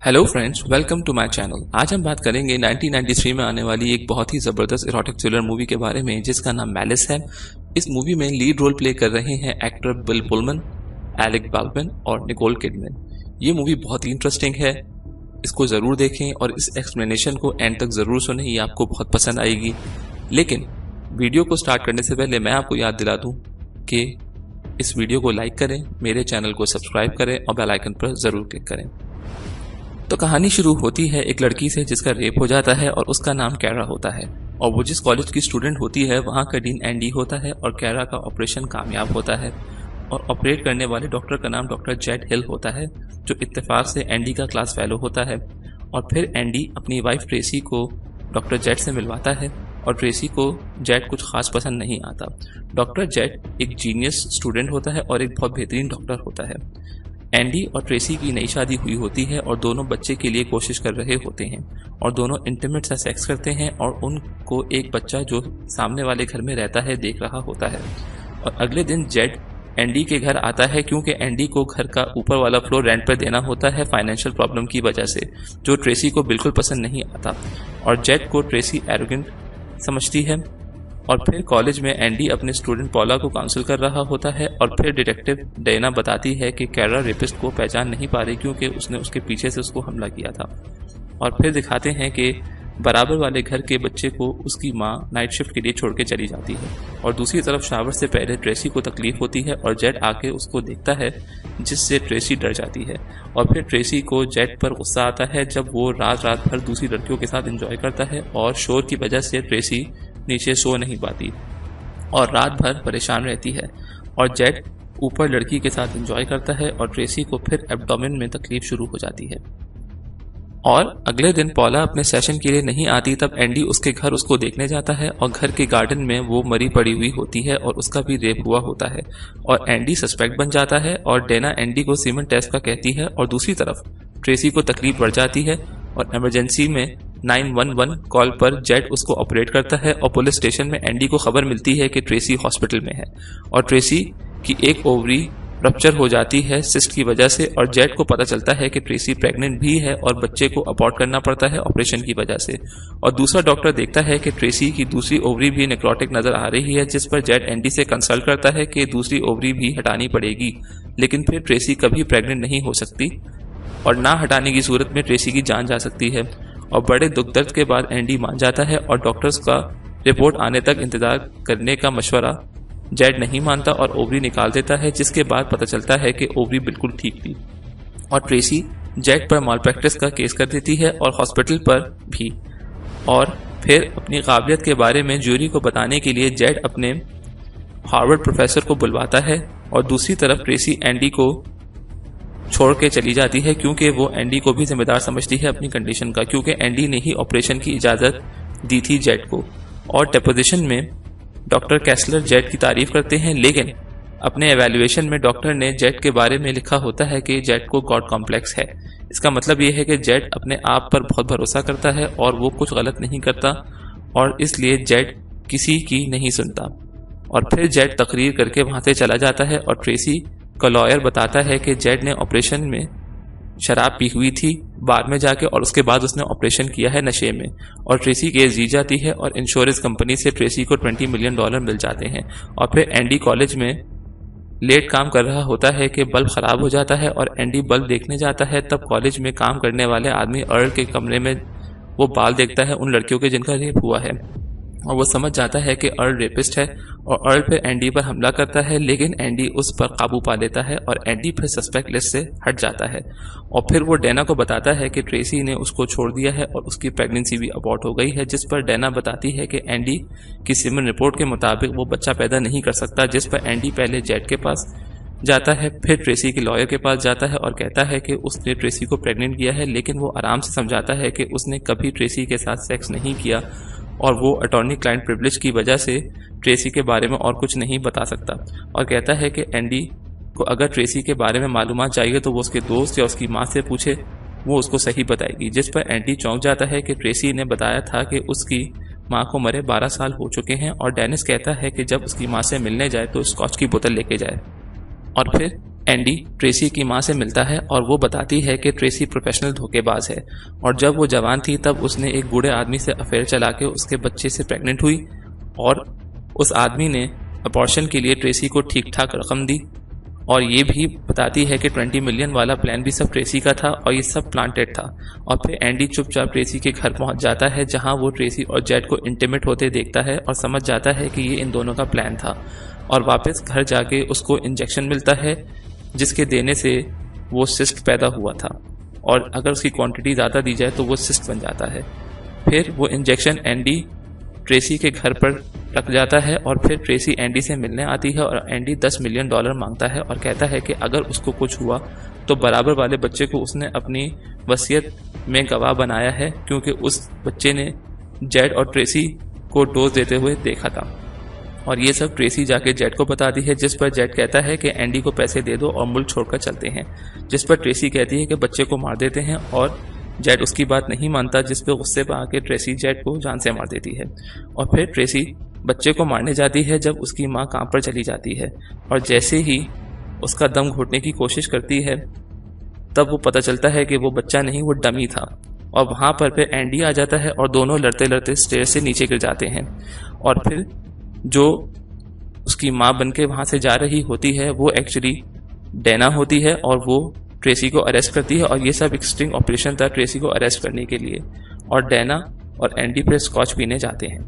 Hello friends, welcome to my channel. आज हम बात करेंगे 1993 में आने वाली एक बहुत ही ज़बरदस्त इरोटिक थ्रिलर मूवी के बारे में जिसका नाम मैलिस है। इस मूवी में लीड रोल प्ले कर रहे हैं एक्टर बिल पुलमन, एलेक बाल्डविन और निकोल किडमैन। ये मूवी बहुत ही इंटरेस्टिंग है, इसको ज़रूर देखें और इस एक्सप्लेनेशन को एंड तक ज़रूर सुनें, ये आपको बहुत पसंद आएगी। लेकिन वीडियो को स्टार्ट करने से पहले मैं आपको याद दिला दूँ कि इस वीडियो को लाइक करें, मेरे चैनल को सब्सक्राइब करें और बेल आइकन पर ज़रूर क्लिक करें। तो कहानी शुरू होती है एक लड़की से जिसका रेप हो जाता है और उसका नाम कैरा होता है, और वो जिस कॉलेज की स्टूडेंट होती है वहाँ का डीन एंडी होता है और कैरा का ऑपरेशन कामयाब होता है। और ऑपरेट करने वाले डॉक्टर का नाम डॉक्टर जेड हिल होता है जो इत्तेफाक से एंडी का क्लास फेलो होता है। और फिर एंडी अपनी वाइफ ट्रेसी को डॉक्टर जेड से मिलवाता है और ट्रेसी को जेड कुछ खास पसंद नहीं आता। डॉक्टर जेड एक जीनियस स्टूडेंट होता है और एक बहुत बेहतरीन डॉक्टर होता है। एंडी और ट्रेसी की नई शादी हुई होती है और दोनों बच्चे के लिए कोशिश कर रहे होते हैं और दोनों इंटीमेट सा सेक्स करते हैं और उनको एक बच्चा जो सामने वाले घर में रहता है देख रहा होता है। और अगले दिन जेड एंडी के घर आता है क्योंकि एंडी को घर का ऊपर वाला फ्लोर रेंट पर देना होता है फाइनेंशियल प्रॉब्लम की वजह से, जो ट्रेसी को बिल्कुल पसंद नहीं आता। और जेड को ट्रेसी एरोगेंट समझती है। और फिर कॉलेज में एंडी अपने स्टूडेंट पॉला को काउंसिल कर रहा होता है और फिर डिटेक्टिव डेना बताती है कि कैरा रेपिस्ट को पहचान नहीं पा रही क्योंकि उसने उसके पीछे से उसको हमला किया था। और फिर दिखाते हैं कि बराबर वाले घर के बच्चे को उसकी माँ नाइट शिफ्ट के लिए छोड़ के चली जाती है और दूसरी तरफ शावर से पहले ट्रेसी को तकलीफ होती है और जेड आके उसको देखता है जिससे ट्रेसी डर जाती है। और फिर ट्रेसी को जेड पर गुस्सा आता है जब वो रात भर दूसरी लड़कियों के साथ एंजॉय करता है और शोर की वजह से ट्रेसी नीचे सो नहीं पाती और रात भर परेशान रहती है। और जेड ऊपर लड़की के साथ एंजॉय करता है और ट्रेसी को फिर एब्डोमेन में तकलीफ शुरू हो जाती है। और अगले दिन पॉला अपने सेशन के लिए नहीं आती तब एंडी उसके घर उसको देखने जाता है और घर के गार्डन में वो मरी पड़ी हुई होती है और उसका भी रेप हुआ होता है और एंडी सस्पेक्ट बन जाता है और डेना एंडी को सीमेंट टेस्ट का कहती है। और दूसरी तरफ ट्रेसी को तकलीफ बढ़ जाती है और इमरजेंसी में 911 कॉल पर जेड उसको ऑपरेट करता है और पुलिस स्टेशन में एंडी को खबर मिलती है कि ट्रेसी हॉस्पिटल में है और ट्रेसी की एक ओवरी रप्चर हो जाती है सिस्ट की वजह से। और जेड को पता चलता है कि ट्रेसी प्रेग्नेंट भी है और बच्चे को अबॉर्ट करना पड़ता है ऑपरेशन की वजह से। और दूसरा डॉक्टर देखता है कि ट्रेसी की दूसरी ओवरी भी नेक्रोटिक नजर आ रही है, जिस पर जेड एंडी से कंसल्ट करता है कि दूसरी ओवरी भी हटानी पड़ेगी, लेकिन फिर ट्रेसी कभी प्रेग्नेंट नहीं हो सकती और ना हटाने की सूरत में ट्रेसी की जान जा सकती है। और बड़े दुख दर्द के बाद एंडी मान जाता है और डॉक्टर्स का रिपोर्ट आने तक इंतजार करने का मशवरा जेड नहीं मानता और ओवरी निकाल देता है, जिसके बाद पता चलता है कि ओवरी बिल्कुल ठीक थी। और ट्रेसी जेड पर माल प्रैक्टिस का केस कर देती है और हॉस्पिटल पर भी। और फिर अपनी काबिलियत के बारे में ज्यूरी को बताने के लिए जेड अपने हार्वर्ड प्रोफेसर को बुलवाता है और दूसरी तरफ ट्रेसी एंडी को छोड़ के चली जाती है क्योंकि वो एंडी को भी जिम्मेदार समझती है अपनी कंडीशन का, क्योंकि एंडी ने ही ऑपरेशन की इजाजत दी थी जेड को। और डेपोजिशन में डॉक्टर कैसलर जेड की तारीफ करते हैं, लेकिन अपने एवेल्युएशन में डॉक्टर ने जेड के बारे में लिखा होता है कि जेड को गॉड कॉम्प्लेक्स है। इसका मतलब यह है कि जेड अपने आप पर बहुत भरोसा करता है और वो कुछ गलत नहीं करता और इसलिए जेड किसी की नहीं सुनता। और फिर जेड तकरीर करके वहां से चला जाता है और ट्रेसी का लॉयर बताता है कि जेड ने ऑपरेशन में शराब पी हुई थी बार में जाके और उसके बाद उसने ऑपरेशन किया है नशे में। और ट्रेसी केस जीत जाती है और इंश्योरेंस कंपनी से ट्रेसी को $20 मिलियन मिल जाते हैं। और फिर एंडी कॉलेज में लेट काम कर रहा होता है कि बल्ब खराब हो जाता है और एंडी बल्ब देखने जाता है, तब कॉलेज में काम करने वाले आदमी अर्ल के कमरे में वो बाल देखता है उन लड़कियों के जिनका रेप हुआ है और वो समझ जाता है कि अर्ल रेपिस्ट है और अर्ल फिर एंडी पर हमला करता है, लेकिन एंडी उस पर काबू पा लेता है और एंडी फिर सस्पेक्ट लिस्ट से हट जाता है। और फिर वो डेना को बताता है कि ट्रेसी ने उसको छोड़ दिया है और उसकी प्रेगनेंसी भी अबॉर्ट हो गई है, जिस पर डेना बताती है कि एंडी की सीमन रिपोर्ट के मुताबिक वो बच्चा पैदा नहीं कर सकता, जिस पर एंडी पहले जेड के पास जाता है, फिर ट्रेसी के लॉयर के पास जाता है और कहता है कि उसने ट्रेसी को प्रेग्नेंट किया है, लेकिन वो आराम से समझाता है कि उसने कभी ट्रेसी के साथ सेक्स नहीं किया और वो अटॉर्नी क्लाइंट प्रिविलेज की वजह से ट्रेसी के बारे में और कुछ नहीं बता सकता। और कहता है कि एंडी को अगर ट्रेसी के बारे में मालूमात चाहिए तो वो उसके दोस्त या उसकी माँ से पूछे, वो उसको सही बताएगी। जिस पर एंडी चौंक जाता है कि ट्रेसी ने बताया था कि उसकी माँ को मरे 12 साल हो चुके हैं। और डेनिस कहता है कि जब उसकी माँ से मिलने जाए तो स्कॉच की बोतल लेके जाए। और फिर एंडी ट्रेसी की मां से मिलता है और वो बताती है कि ट्रेसी प्रोफेशनल धोखेबाज है और जब वो जवान थी तब उसने एक बूढ़े आदमी से अफेयर चला के उसके बच्चे से प्रेग्नेंट हुई और उस आदमी ने अबॉर्शन के लिए ट्रेसी को ठीक ठाक रकम दी। और ये भी बताती है कि 20 मिलियन वाला प्लान भी सब ट्रेसी का था और ये सब प्लांटेड था। और फिर एंडी चुपचाप ट्रेसी के घर पहुंच जाता है जहां वो ट्रेसी और जेड को इंटीमेट होते देखता है और समझ जाता है कि ये इन दोनों का प्लान था। और वापस घर जाके उसको इंजेक्शन मिलता है जिसके देने से वो सिस्ट पैदा हुआ था और अगर उसकी क्वांटिटी ज़्यादा दी जाए तो वो सिस्ट बन जाता है। फिर वो इंजेक्शन एंडी ट्रेसी के घर पर रख जाता है और फिर ट्रेसी एंडी से मिलने आती है और एंडी $10 मिलियन मांगता है और कहता है कि अगर उसको कुछ हुआ तो बराबर वाले बच्चे को उसने अपनी वसीयत में गवाह बनाया है क्योंकि उस बच्चे ने जेड और ट्रेसी को डोज देते हुए देखा था। और ये सब ट्रेसी जाके जेड को बताती है जिस पर जेड कहता है कि एंडी को पैसे दे दो और मुल्क छोड़कर चलते हैं, जिस पर ट्रेसी कहती है कि बच्चे को मार देते हैं और जेड उसकी बात नहीं मानता, जिस पे गुस्से पर आके ट्रेसी जेड को जान से मार देती है। और फिर ट्रेसी बच्चे को मारने जाती है जब उसकी माँ काम पर चली जाती है और जैसे ही उसका दम घोटने की कोशिश करती है तब वो पता चलता है कि वो बच्चा नहीं, वो डमी था। और वहाँ पर फिर एंडी आ जाता है और दोनों लड़ते लड़ते स्टेयर से नीचे गिर जाते हैं। और फिर जो उसकी माँ बन के वहाँ से जा रही होती है वो एक्चुअली डैना होती है और वो ट्रेसी को अरेस्ट करती है और ये सब एक स्टिंग ऑपरेशन था ट्रेसी को अरेस्ट करने के लिए। और डैना और एंडी फिर स्कॉच पीने जाते हैं।